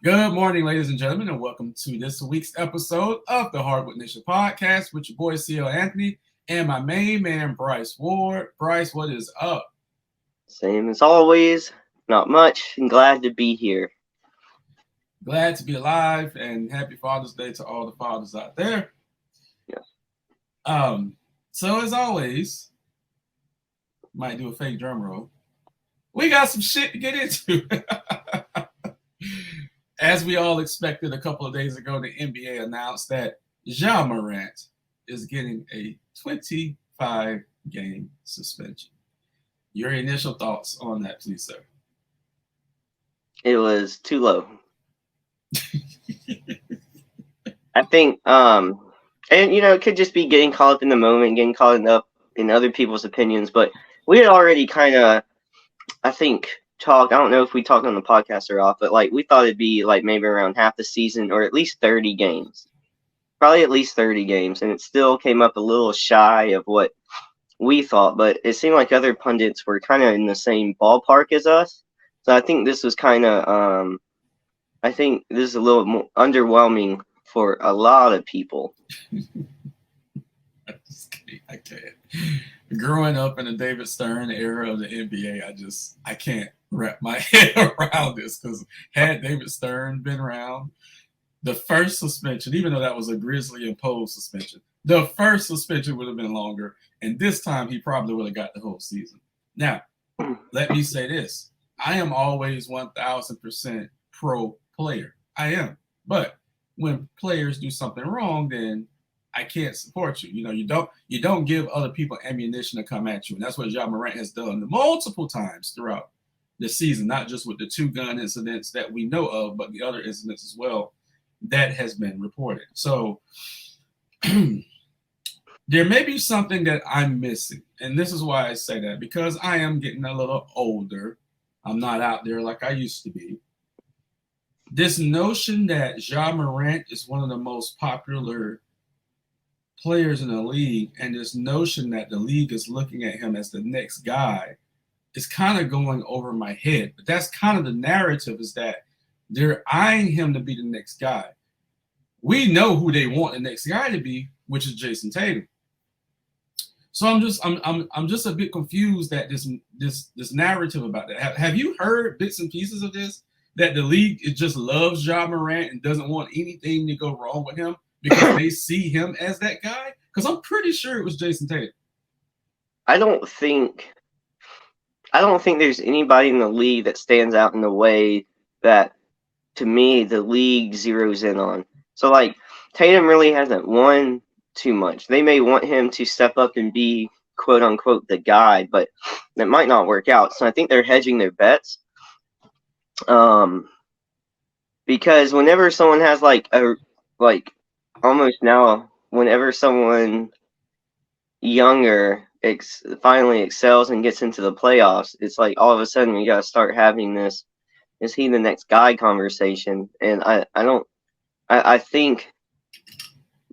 Good morning, ladies and gentlemen, and welcome to this week's episode of the Hardwood Nation podcast with your boy CL Anthony and my main man Bryce Ward. Bryce, what is up? Same as always, not much, and glad to be here. Glad to be alive, and happy Father's Day to all the fathers out there. Yeah. So as always, might do a fake drum roll. We got some shit to get into. As we all expected a couple of days ago, the NBA announced that Morant is getting a 25-game suspension. Your initial thoughts on that, please, sir? It was too low. I think, and it could just be getting caught up in the moment, getting caught up in other people's opinions, but we had already kind of, I think, I don't know if we talked on the podcast or off, but we thought it'd be maybe around half the season or at least 30 games. Probably at least 30 games, and it still came up a little shy of what we thought, but it seemed like other pundits were kind of in the same ballpark as us. So I think this was kind of, I think this is a little more underwhelming for a lot of people. I can't. Growing up in the David Stern era of the NBA, I can't wrap my head around this, because had David Stern been around, the first suspension, even though that was a Grizzly imposed suspension, the first suspension would have been longer, and this time he probably would have got the whole season. Now, let me say this. I am always 1,000% pro player. I am. But when players do something wrong, then I can't support you. You don't give other people ammunition to come at you. And that's what Morant has done multiple times throughout the season, not just with the 2-gun incidents that we know of, but the other incidents as well that has been reported. So there may be something that I'm missing. And this is why I say that, because I am getting a little older. I'm not out there like I used to be. This notion that Morant is one of the most popular players in the league, and this notion that the league is looking at him as the next guy, is kind of going over my head. But that's kind of the narrative, is that they're eyeing him to be the next guy. We know who they want the next guy to be, which is Jason Tatum. So I'm just a bit confused at this narrative about that. Have you heard bits and pieces of this, that the league just loves Morant and doesn't want anything to go wrong with him because they see him as that guy? Because I'm pretty sure it was Jason Tatum. I don't think there's anybody in the league that stands out in the way that, to me, the league zeroes in on. So Tatum really hasn't won too much. They may want him to step up and be quote unquote the guy, but that might not work out. So I think they're hedging their bets. Because whenever someone has almost now, whenever someone younger finally excels and gets into the playoffs, it's all of a sudden we got to start having this, is he the next guy conversation. And I think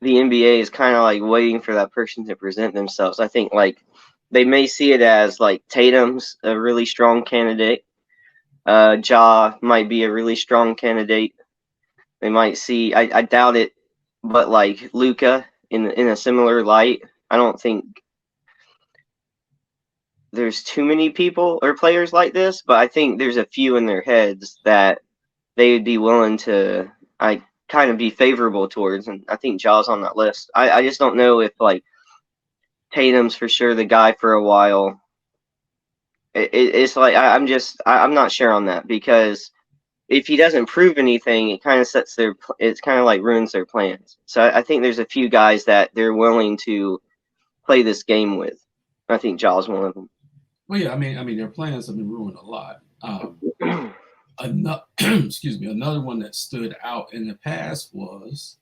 the NBA is kind of waiting for that person to present themselves. I think they may see it as Tatum's a really strong candidate. Ja might be a really strong candidate. They might see, I doubt it, but Luka in a similar light. I don't think there's too many people or players like this, but I think there's a few in their heads that they would be willing to kind of be favorable towards, and I think Ja's on that list. I just don't know if Tatum's for sure the guy for a while. It's I'm not sure on that, because if he doesn't prove anything, it kind of ruins their plans. So I think there's a few guys that they're willing to play this game with. I think Ja's one of them. Well, yeah, I mean, their plans have been ruined a lot. Another one that stood out in the past was,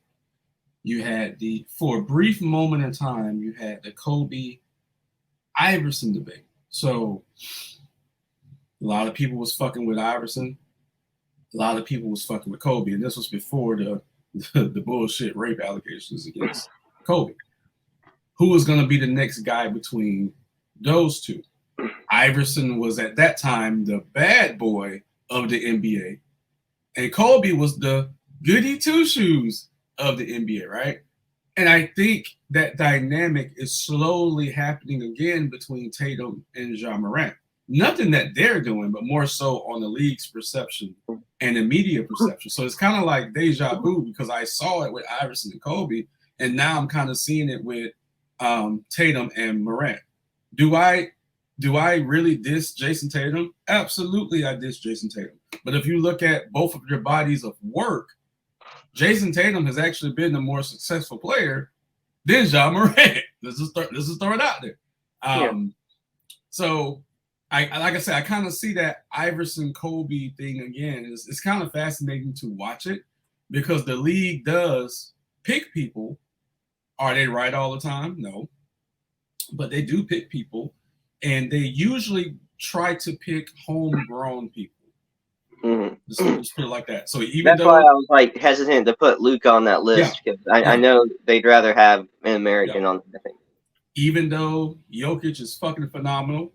you had for a brief moment in time, you had the Kobe Iverson debate. So a lot of people was fucking with Iverson. A lot of people was fucking with Kobe, and this was before the bullshit rape allegations against Kobe. Who was going to be the next guy between those two? Iverson was at that time the bad boy of the NBA, And Kobe was the goody two shoes of the NBA, right? And I think that dynamic is slowly happening again between Tatum and Ja Morant. Nothing that they're doing, but more so on the league's perception and the media perception. So it's kind of like deja vu because I saw it with Iverson and Kobe, and now I'm kind of seeing it with Tatum and Morant. Do I really diss Jason Tatum? Absolutely, I diss Jason Tatum. But if you look at both of your bodies of work, Jason Tatum has actually been the more successful player than Ja Morant. Let's just throw it out there. So, like I said, I kind of see that Iverson Kobe thing again. It's kind of fascinating to watch it because the league does pick people. Are they right all the time? No, but they do pick people, and they usually try to pick homegrown people. Just put it like that. So that's why I was like hesitant to put Luke on that list because I know they'd rather have an American on the thing. Even though Jokic is fucking phenomenal,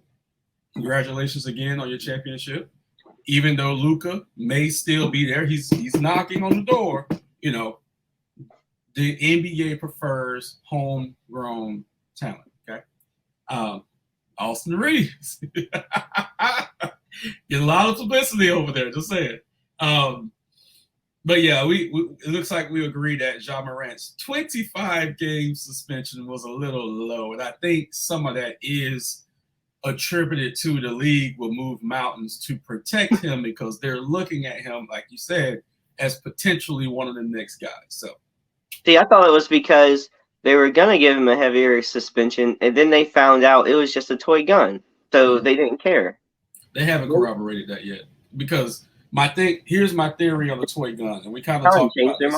congratulations again on your championship. Even though Luka may still be there, he's knocking on the door. You know, the NBA prefers homegrown talent. Okay, Austin Reeves. Get a lot of publicity over there, just saying. But yeah, it looks like we agree that Ja Morant's 25-game suspension was a little low, and I think some of that is attributed to the league will move mountains to protect him because they're looking at him, like you said, as potentially one of the next guys. So, see, I thought it was because they were gonna give him a heavier suspension, and then they found out it was just a toy gun, so they didn't care. They haven't corroborated that yet because here's my theory on the toy gun, and we kind of talked about this.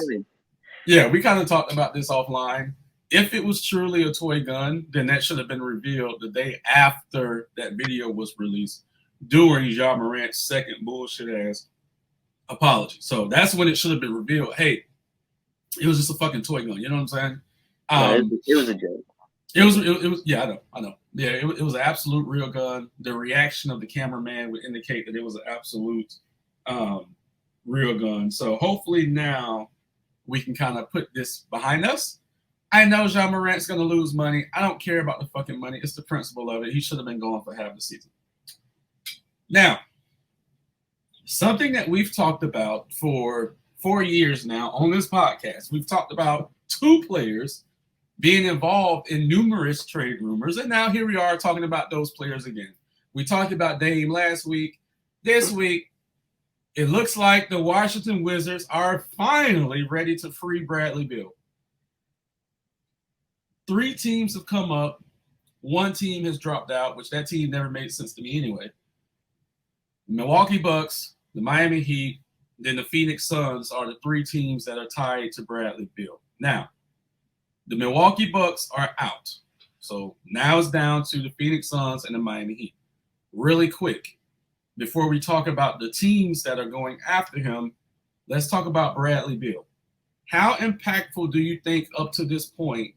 Yeah, we kind of talked about this offline. If it was truly a toy gun, then that should have been revealed the day after that video was released during Ja Morant's second bullshit ass apology. So that's when it should have been revealed. Hey, it was just a fucking toy gun. You know what I'm saying? It was a joke. It was. Yeah, I know. Yeah, it was an absolute real gun. The reaction of the cameraman would indicate that it was an absolute real gun. So hopefully now we can kind of put this behind us. I know Ja Morant's going to lose money. I don't care about the fucking money. It's the principle of it. He should have been going for half the season. Now, something that we've talked about for 4 years now on this podcast, we've talked about two players being involved in numerous trade rumors, and now here we are talking about those players again. We talked about Dame last week. This week, it looks like the Washington Wizards are finally ready to free Bradley Beal. 3 teams have come up. 1 team has dropped out, which that team never made sense to me anyway. The Milwaukee Bucks, the Miami Heat, then the Phoenix Suns are the 3 teams that are tied to Bradley Beal. Now, the Milwaukee Bucks are out. So now it's down to the Phoenix Suns and the Miami Heat. Really quick, before we talk about the teams that are going after him, let's talk about Bradley Beal. How impactful do you think up to this point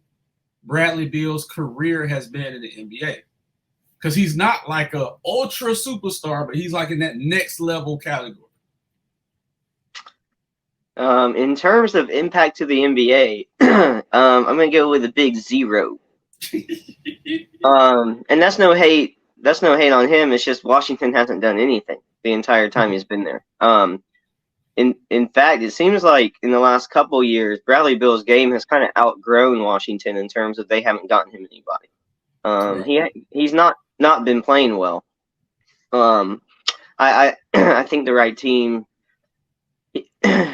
Bradley Beal's career has been in the NBA? Because he's not like a ultra superstar, but he's like in that next level category. In terms of impact to the NBA, I'm going to go with a big 0. And that's no hate. That's no hate on him. It's just Washington hasn't done anything the entire time he's been there. In fact, it seems like in the last couple years, Bradley Beal's game has kind of outgrown Washington in terms of they haven't gotten him anybody. He's not been playing well. I think the right team.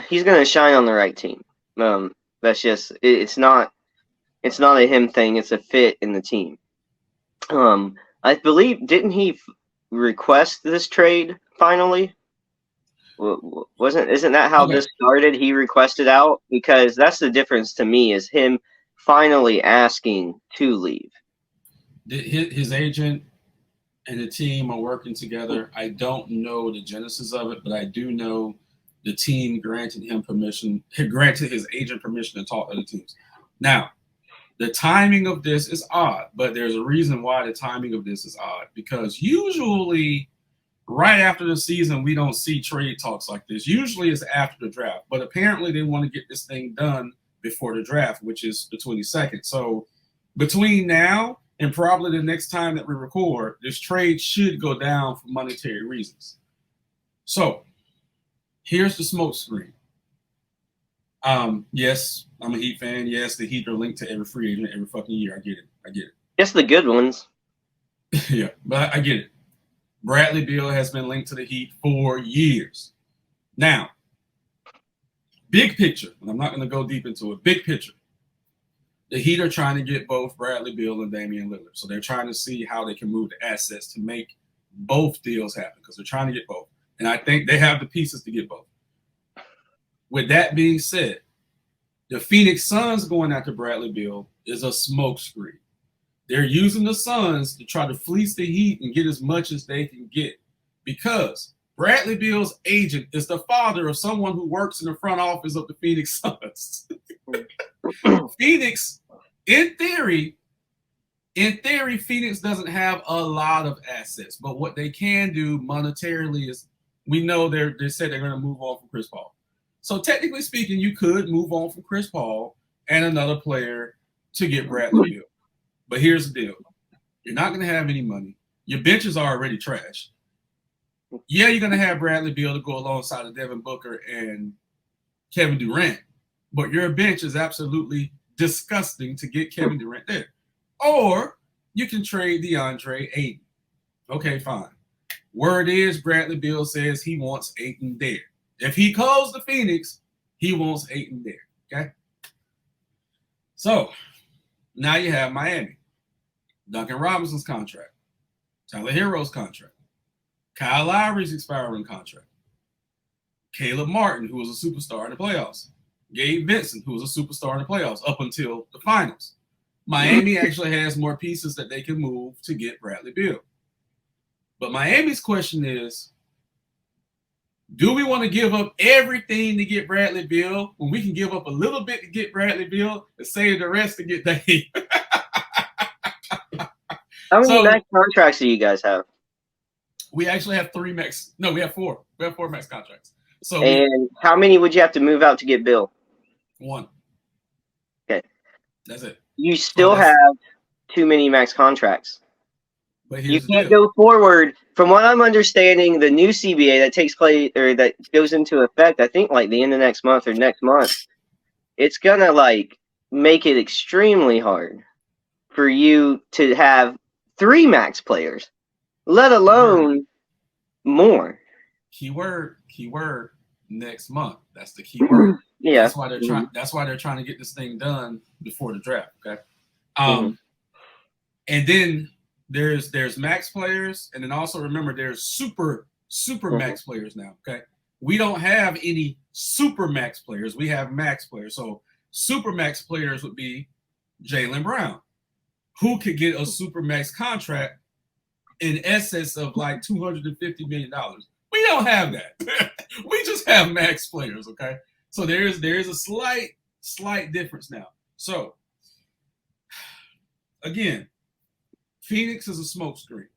He's going to shine on the right team. That's just it's not a him thing. It's a fit in the team. I believe didn't he request this trade finally? Isn't that how this started? He requested out because that's the difference to me is him finally asking to leave. His agent and the team are working together. I don't know the genesis of it, but I do know the team granted his agent permission to talk to the teams. Now, the timing of this is odd, but there's a reason why the timing of this is odd because usually right after the season, we don't see trade talks like this. Usually it's after the draft, but apparently they want to get this thing done before the draft, which is the 22nd. So between now and probably the next time that we record, this trade should go down for monetary reasons. So here's the smoke screen. Yes, I'm a Heat fan. Yes, the Heat are linked to every free agent every fucking year. I get it. Just the good ones. Yeah, but I get it. Bradley Beal has been linked to the Heat for years. Now, big picture, and I'm not going to go deep into it, big picture. The Heat are trying to get both Bradley Beal and Damian Lillard. So they're trying to see how they can move the assets to make both deals happen because they're trying to get both. And I think they have the pieces to get both. With that being said, the Phoenix Suns going after Bradley Beal is a smokescreen. They're using the Suns to try to fleece the Heat and get as much as they can get because Bradley Beal's agent is the father of someone who works in the front office of the Phoenix Suns. Phoenix, in theory, Phoenix doesn't have a lot of assets, but what they can do monetarily is we know they said they're going to move on from Chris Paul. So technically speaking, you could move on from Chris Paul and another player to get Bradley Beal. But here's the deal. You're not going to have any money. Your benches are already trash. Yeah, you're going to have Bradley Beal to go alongside of Devin Booker and Kevin Durant. But your bench is absolutely disgusting to get Kevin Durant there. Or you can trade DeAndre Ayton. Okay, fine. Word is Bradley Beal says he wants Ayton there. If he calls the Phoenix, he wants Ayton there. Okay? So, now you have Miami. Duncan Robinson's contract. Tyler Hero's contract. Kyle Lowry's expiring contract. Caleb Martin, who was a superstar in the playoffs. Gabe Vincent, who was a superstar in the playoffs up until the finals. Miami actually has more pieces that they can move to get Bradley Beal. But Miami's question is, do we want to give up everything to get Bradley Beal when we can give up a little bit to get Bradley Beal and save the rest to get Dame? How many max contracts do you guys have? We actually have 3 max. No, we have 4. We have 4 max contracts. So and how many would you have to move out to get Bill? 1. Okay. That's it. You still have too many max contracts. But you can't go forward. From what I'm understanding, the new CBA that takes place or that goes into effect, I think like the end of next month or next month, it's gonna like make it extremely hard for you to have 3 max players, let alone more. Keyword next month. That's the key word. Yeah. That's why they're trying. That's why they're trying to get this thing done before the draft. Okay. And then there's max players, and then also remember there's super max players now. Okay. We don't have any super max players. We have max players. So super max players would be Jaylen Brown, who could get a super max contract in excess of like $250 million. We don't have that. We just have max players, okay? So there is a slight difference now. So again, Phoenix is a smokescreen.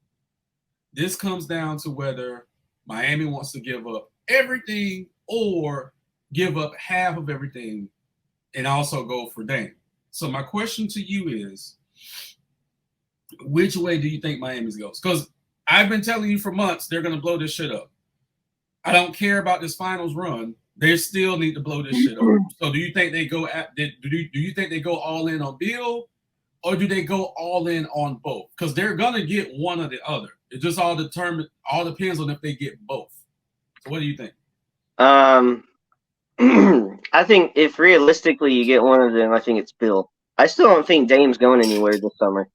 This comes down to whether Miami wants to give up everything or give up half of everything and also go for Dame. So my question to you is, which way do you think Miami's goes? Because I've been telling you for months they're going to blow this shit up. I don't care about this finals run. They still need to blow this shit up. So do you think they go do you think they go all in on Beal, or do they go all in on both? Because they're gonna get one or the other. It just all depends on if they get both. So what do you think? I think if realistically you get one of them, I think it's Bill. I still don't think Dame's going anywhere this summer.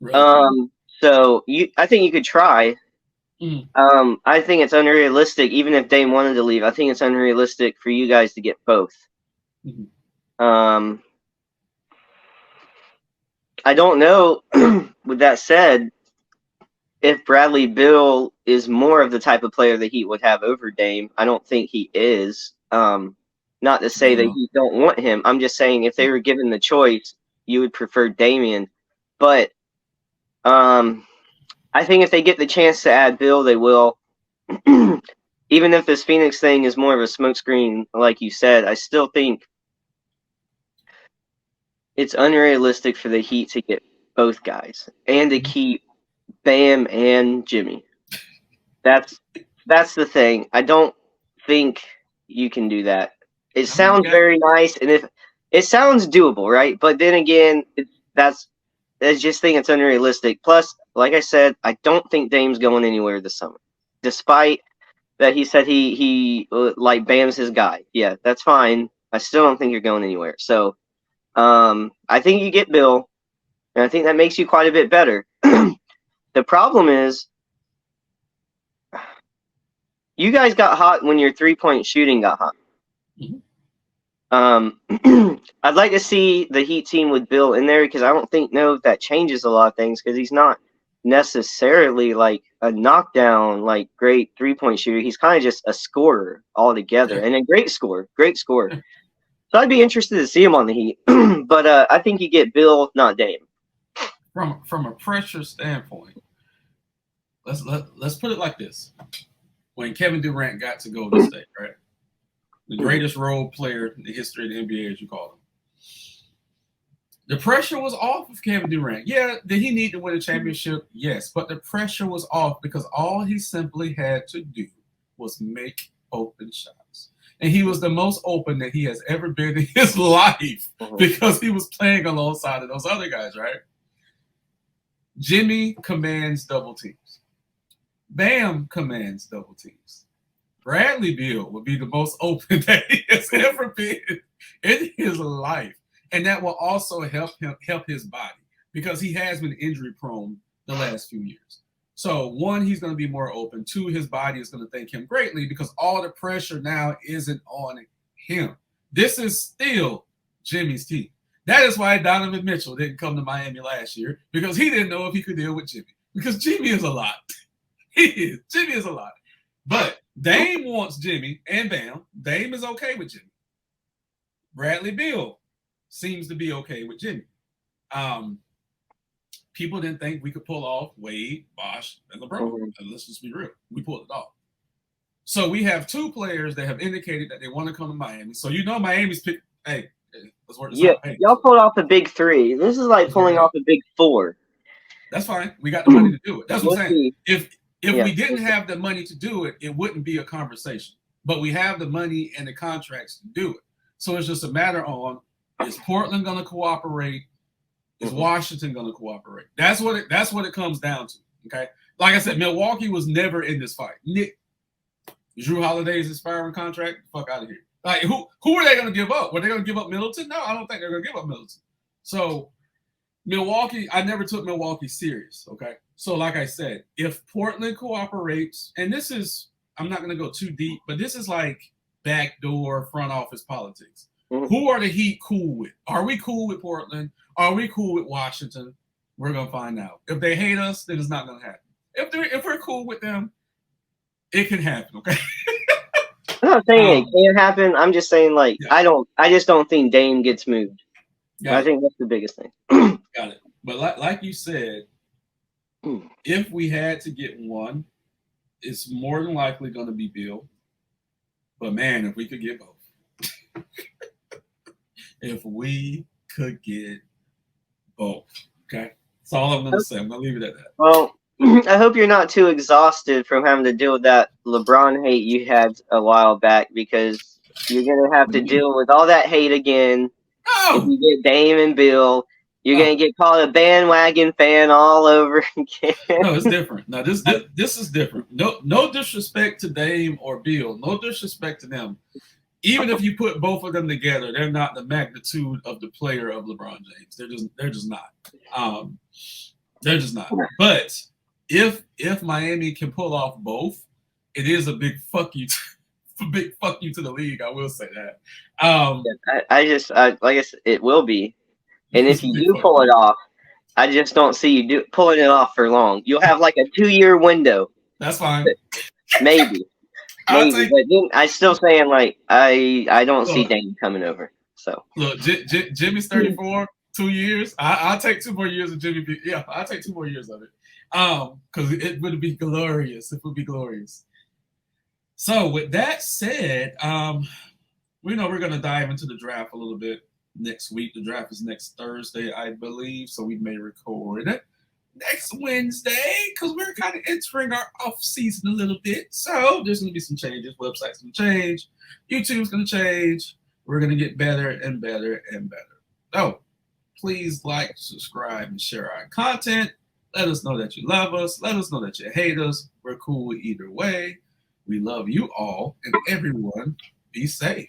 Really? So I think you could try. I think it's unrealistic, even if Dame wanted to leave. I think it's unrealistic for you guys to get both. I don't know. With that said, if Bradley Beal is more of the type of player that he would have over Dame, I don't think he is. Not to say that you don't want him. I'm just saying if they were given the choice, you would prefer Damian. But I think if they get the chance to add Bill, they will. even if this Phoenix thing is more of a smokescreen, like you said, I still think it's unrealistic for the Heat to get both guys and to keep Bam and Jimmy. That's the thing. I don't think you can do that. It sounds very nice, and if it sounds doable, right? But then again, I just think it's unrealistic. Plus, like I said, I don't think Dame's going anywhere this summer, despite that he said he like Bam's his guy. Yeah, that's fine. I still don't think you're going anywhere. So, I think you get Bill, and I think that makes you quite a bit better. The problem is, you guys got hot when your 3-point shooting got hot. Mm-hmm. I'd like to see the Heat team with Bill in there because I don't know if that changes a lot of things because he's not necessarily like a knockdown, like great 3-point shooter. He's kind of just a scorer altogether and a great scorer. So I'd be interested to see him on the Heat, but I think you get Bill, not Dame. From a pressure standpoint, let's put it like this: when Kevin Durant got to Golden State, right, the greatest role player in the history of the NBA, as you call him, the pressure was off of Kevin Durant. Yeah, did he need to win a championship? Yes, but the pressure was off because all he simply had to do was make open shots. And he was the most open that he has ever been in his life because he was playing alongside of those other guys, right? Jimmy commands double teams. Bam commands double teams. Bradley Beal would be the most open that he has ever been in his life. And that will also help his body because he has been injury prone the last few years. So, one, he's going to be more open. Two, his body is going to thank him greatly because all the pressure now isn't on him. This is still Jimmy's team. That is why Donovan Mitchell didn't come to Miami last year because he didn't know if he could deal with Jimmy because Jimmy is a lot. Jimmy is a lot. But Dame wants Jimmy and Bam. Dame is okay with Jimmy. Bradley Beal seems to be okay with Jimmy. People didn't think we could pull off Wade, Bosh, and LeBron. And let's just be real. We pulled it off. So we have two players that have indicated that they want to come to Miami. So you know Miami's pick. Hey, let's work this out. Hey, y'all pulled off the big three. This is like pulling off the big four. That's fine. We got the money to do it. That's what I'm saying. If we didn't have the money to do it, it wouldn't be a conversation. But we have the money and the contracts to do it. So it's just a matter on, is Portland going to cooperate? Is Washington going to cooperate? That's what it comes down to. Okay. Like I said, Milwaukee was never in this fight. Drew Holiday's expiring contract, fuck out of here. Like who are they going to give up? Were they going to give up Middleton? No, I don't think they're going to give up Middleton. So Milwaukee, I never took Milwaukee serious. Okay. So like I said, if Portland cooperates, and this is, I'm not going to go too deep, but this is like backdoor front office politics. Who are the Heat cool with? Are we cool with Portland? Are we cool with Washington? We're going to find out. If they hate us, then it's not going to happen. If we're cool with them, it can happen, okay? I'm not saying it can't happen. I'm just saying, like, yeah. I just don't think Dame gets moved. I think that's the biggest thing. Got it. But like you said, if we had to get one, it's more than likely going to be Beal. But, man, if we could get both. If we could get both, okay? That's all I'm going to say. I'm going to leave it at that. Well, I hope you're not too exhausted from having to deal with that LeBron hate you had a while back because you're going to have to deal with all that hate again. If you get Dame and Bill, you're going to get called a bandwagon fan all over again. No, it's different. Now, this is different. No disrespect to Dame or Bill. No disrespect to them. Even if you put both of them together, they're not the magnitude of the player of LeBron James. They're just not. They're just not. But if Miami can pull off both, it is a big fuck you to the league. I will say that. Like I said, it will be. And if you do pull it off, I just don't see you pulling it off for long. You'll have like a 2-year window. That's fine. Maybe. But then I still saying like I don't see Dame coming over. So look, Jimmy's 34, 2 years. I'll take 2 more years of Jimmy. Yeah, I'll take 2 more years of it. Because it would be glorious. It would be glorious. So with that said, we know we're going to dive into the draft a little bit next week. The draft is next Thursday, I believe. So we may record next Wednesday because we're kind of entering our off season a little bit. So there's going to be some changes. Website's going to change. YouTube's going to change. We're going to get better and better and better. So please like, subscribe, and share our content. Let us know that you love us. Let us know that you hate us. We're cool either way. We love you all, and everyone be safe.